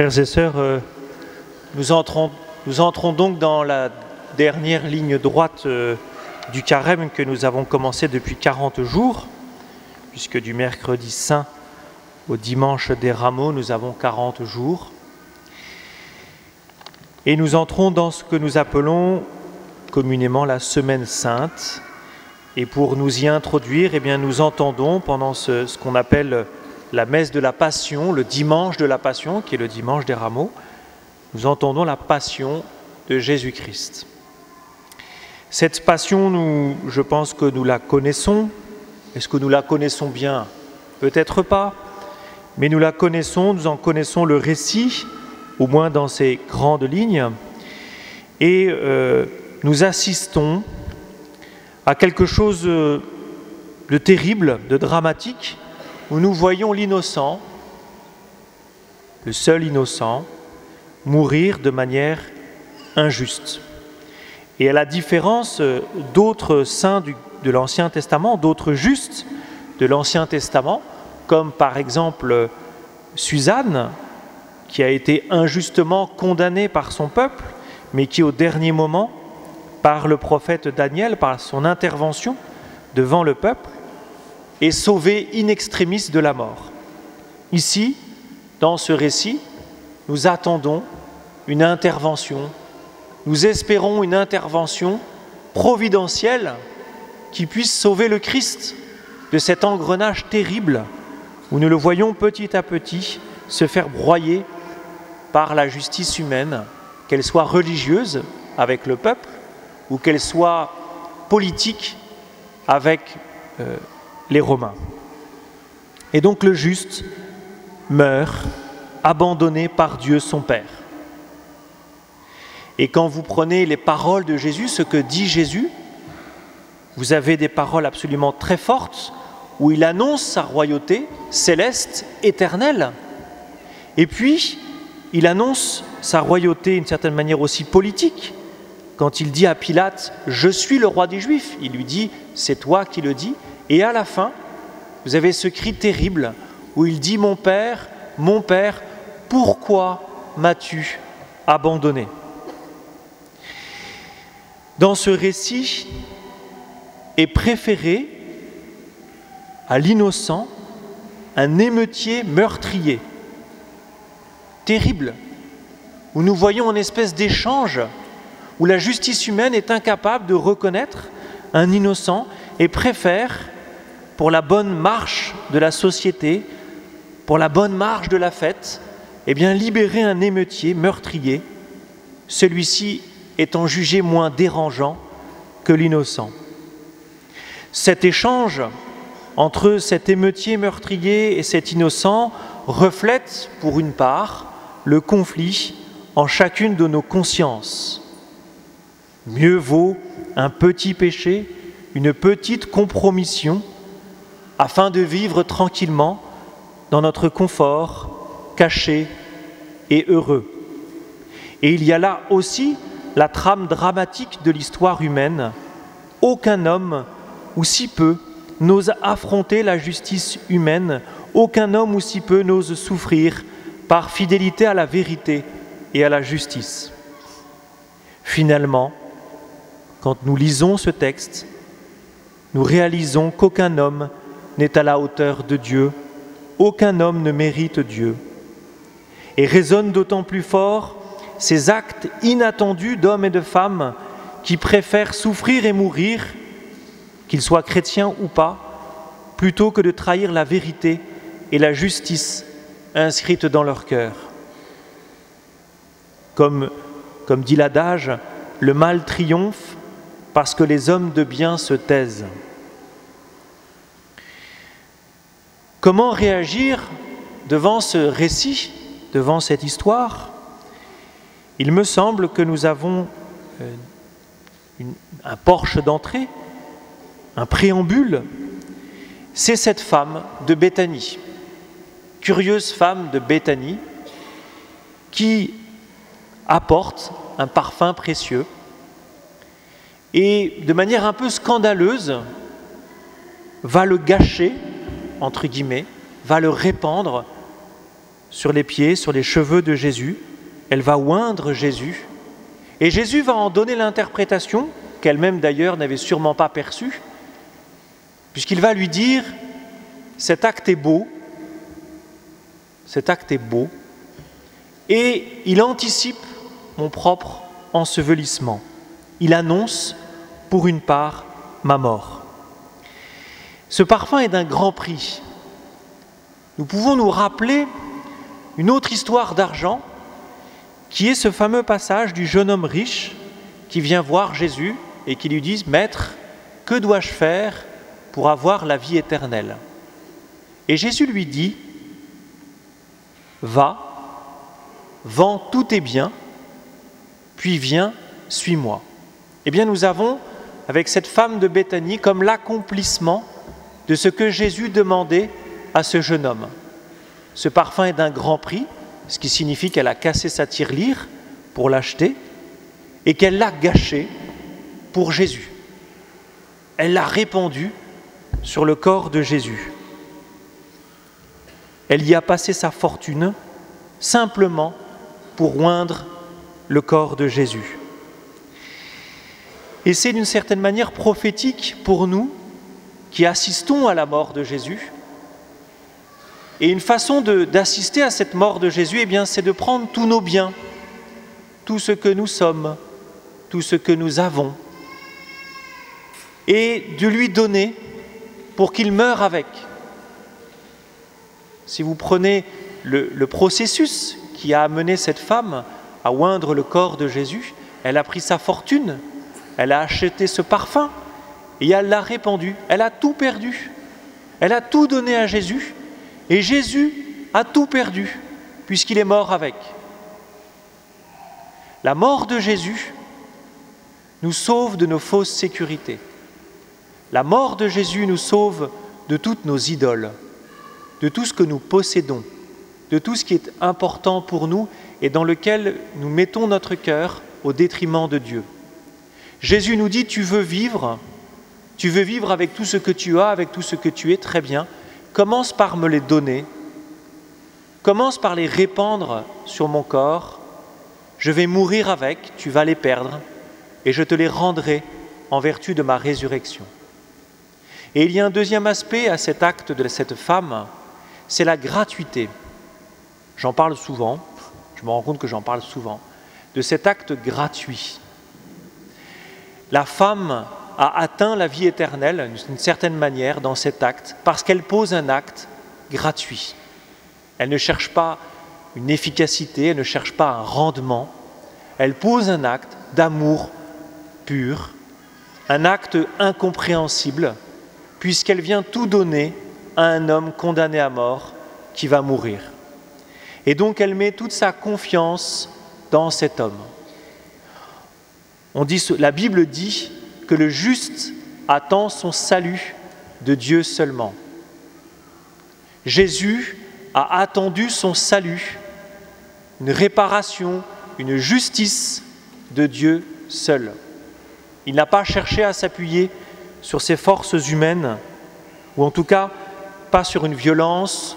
Frères et sœurs, nous entrons donc dans la dernière ligne droite du carême que nous avons commencé depuis 40 jours, puisque du mercredi saint au dimanche des Rameaux, nous avons 40 jours. Et nous entrons dans ce que nous appelons communément la Semaine Sainte. Et pour nous y introduire, nous entendons pendant ce qu'on appelle la messe de la Passion, le dimanche de la Passion, qui est le dimanche des Rameaux, nous entendons la Passion de Jésus-Christ. Cette Passion, je pense que nous la connaissons. Est-ce que nous la connaissons bien? Peut-être pas, mais nous la connaissons, nous en connaissons le récit, au moins dans ses grandes lignes, et nous assistons à quelque chose de terrible, de dramatique, où nous voyons l'innocent, le seul innocent, mourir de manière injuste. Et à la différence d'autres saints de l'Ancien Testament, d'autres justes de l'Ancien Testament, comme par exemple Suzanne, qui a été injustement condamnée par son peuple, mais qui au dernier moment, par le prophète Daniel, par son intervention devant le peuple, est sauvée in extremis de la mort. Ici, dans ce récit, nous attendons une intervention, nous espérons une intervention providentielle qui puisse sauver le Christ de cet engrenage terrible où nous le voyons petit à petit se faire broyer par la justice humaine, qu'elle soit religieuse avec le peuple ou qu'elle soit politique avec les Romains. Et donc le juste meurt, abandonné par Dieu son Père. Et quand vous prenez les paroles de Jésus, ce que dit Jésus, vous avez des paroles absolument très fortes où il annonce sa royauté céleste, éternelle. Et puis, il annonce sa royauté d'une certaine manière aussi politique. Quand il dit à Pilate « Je suis le roi des Juifs », il lui dit « C'est toi qui le dis ». Et à la fin, vous avez ce cri terrible où il dit « Mon Père, pourquoi m'as-tu abandonné ?» Dans ce récit est préféré à l'innocent un émeutier meurtrier, terrible, où nous voyons une espèce d'échange où la justice humaine est incapable de reconnaître un innocent et préfère, pour la bonne marche de la société, pour la bonne marche de la fête, libérer un émeutier meurtrier, celui-ci étant jugé moins dérangeant que l'innocent. Cet échange entre cet émeutier meurtrier et cet innocent reflète, pour une part, le conflit en chacune de nos consciences. Mieux vaut un petit péché, une petite compromission, afin de vivre tranquillement dans notre confort, caché et heureux. Et il y a là aussi la trame dramatique de l'histoire humaine. Aucun homme, ou si peu, n'ose affronter la justice humaine. Aucun homme, ou si peu, n'ose souffrir par fidélité à la vérité et à la justice. Finalement, quand nous lisons ce texte, nous réalisons qu'aucun homme n'est à la hauteur de Dieu, aucun homme ne mérite Dieu. Et résonnent d'autant plus fort ces actes inattendus d'hommes et de femmes qui préfèrent souffrir et mourir, qu'ils soient chrétiens ou pas, plutôt que de trahir la vérité et la justice inscrites dans leur cœur. Comme dit l'adage, le mal triomphe parce que les hommes de bien se taisent. Comment réagir devant ce récit, devant cette histoire? Il me semble que nous avons un porche d'entrée, un préambule. C'est cette femme de Béthanie, curieuse femme de Béthanie, qui apporte un parfum précieux et de manière un peu scandaleuse va le gâcher, entre guillemets, va le répandre sur les pieds, sur les cheveux de Jésus. Elle va oindre Jésus. Et Jésus va en donner l'interprétation, qu'elle-même d'ailleurs n'avait sûrement pas perçue, puisqu'il va lui dire « cet acte est beau, cet acte est beau », et il anticipe mon propre ensevelissement. Il annonce, pour une part, ma mort. Ce parfum est d'un grand prix. Nous pouvons nous rappeler une autre histoire d'argent, qui est ce fameux passage du jeune homme riche qui vient voir Jésus et qui lui dit « Maître, que dois-je faire pour avoir la vie éternelle ?» Et Jésus lui dit « Va, vends tous tes biens, puis viens, suis-moi. » Eh bien, nous avons, avec cette femme de Béthanie, comme l'accomplissement de ce que Jésus demandait à ce jeune homme. Ce parfum est d'un grand prix, ce qui signifie qu'elle a cassé sa tirelire pour l'acheter et qu'elle l'a gâché pour Jésus. Elle l'a répandu sur le corps de Jésus. Elle y a passé sa fortune simplement pour oindre le corps de Jésus. Et c'est d'une certaine manière prophétique pour nous qui assistons à la mort de Jésus. Et une façon d'assister à cette mort de Jésus, eh bien, c'est de prendre tous nos biens, tout ce que nous sommes, tout ce que nous avons, et de lui donner pour qu'il meure avec. Si vous prenez le processus qui a amené cette femme à oindre le corps de Jésus, elle a pris sa fortune, elle a acheté ce parfum et elle l'a répandu. Elle a tout perdu. Elle a tout donné à Jésus et Jésus a tout perdu puisqu'il est mort avec. La mort de Jésus nous sauve de nos fausses sécurités. La mort de Jésus nous sauve de toutes nos idoles, de tout ce que nous possédons, de tout ce qui est important pour nous et dans lequel nous mettons notre cœur au détriment de Dieu. Jésus nous dit, tu veux vivre avec tout ce que tu as, avec tout ce que tu es, très bien. Commence par me les donner, commence par les répandre sur mon corps. Je vais mourir avec, tu vas les perdre, et je te les rendrai en vertu de ma résurrection. Et il y a un deuxième aspect à cet acte de cette femme, c'est la gratuité. J'en parle souvent, je me rends compte que j'en parle souvent, de cet acte gratuit. La femme a atteint la vie éternelle d'une certaine manière dans cet acte parce qu'elle pose un acte gratuit. Elle ne cherche pas une efficacité, elle ne cherche pas un rendement, elle pose un acte d'amour pur, un acte incompréhensible puisqu'elle vient tout donner à un homme condamné à mort qui va mourir. Et donc elle met toute sa confiance dans cet homme. La Bible dit que le juste attend son salut de Dieu seulement. Jésus a attendu son salut, une réparation, une justice de Dieu seul. Il n'a pas cherché à s'appuyer sur ses forces humaines, ou en tout cas pas sur une violence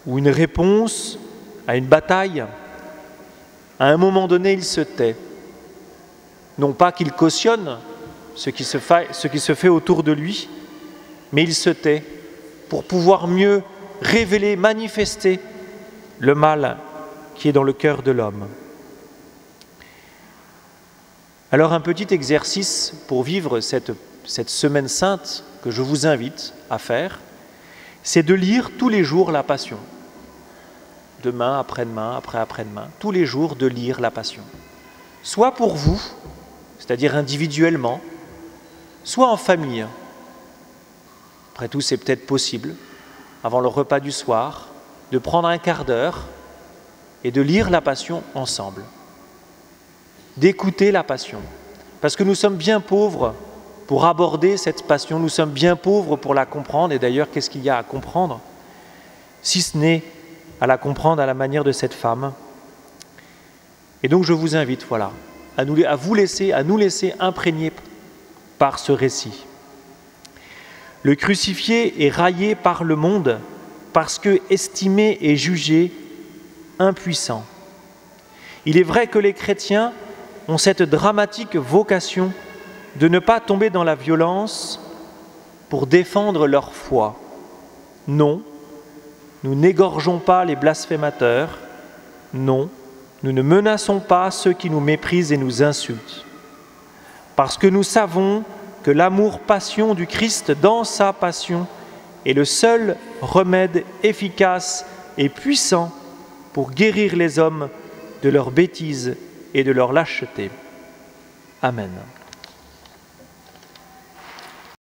ou une réponse à une bataille. À un moment donné, il se tait. Non pas qu'il cautionne ce qui se fait autour de lui, mais il se tait pour pouvoir mieux révéler, manifester le mal qui est dans le cœur de l'homme. Alors un petit exercice pour vivre cette semaine sainte que je vous invite à faire, c'est de lire tous les jours la Passion. Demain, après-demain, après-après-demain, tous les jours de lire la Passion. Soit pour vous, c'est-à-dire individuellement, soit en famille. Après tout, c'est peut-être possible, avant le repas du soir, de prendre un quart d'heure et de lire la Passion ensemble. D'écouter la Passion. Parce que nous sommes bien pauvres pour aborder cette Passion, nous sommes bien pauvres pour la comprendre. Et d'ailleurs, qu'est-ce qu'il y a à comprendre, si ce n'est à la comprendre à la manière de cette femme. Et donc je vous invite, voilà, à nous laisser imprégner par ce récit. Le crucifié et raillé par le monde parce que estimés et jugés impuissants. Il est vrai que les chrétiens ont cette dramatique vocation de ne pas tomber dans la violence pour défendre leur foi. Non, nous n'égorgeons pas les blasphémateurs. Non, nous ne menaçons pas ceux qui nous méprisent et nous insultent. Parce que nous savons que l'amour-passion du Christ dans sa passion est le seul remède efficace et puissant pour guérir les hommes de leurs bêtises et de leur lâcheté. Amen.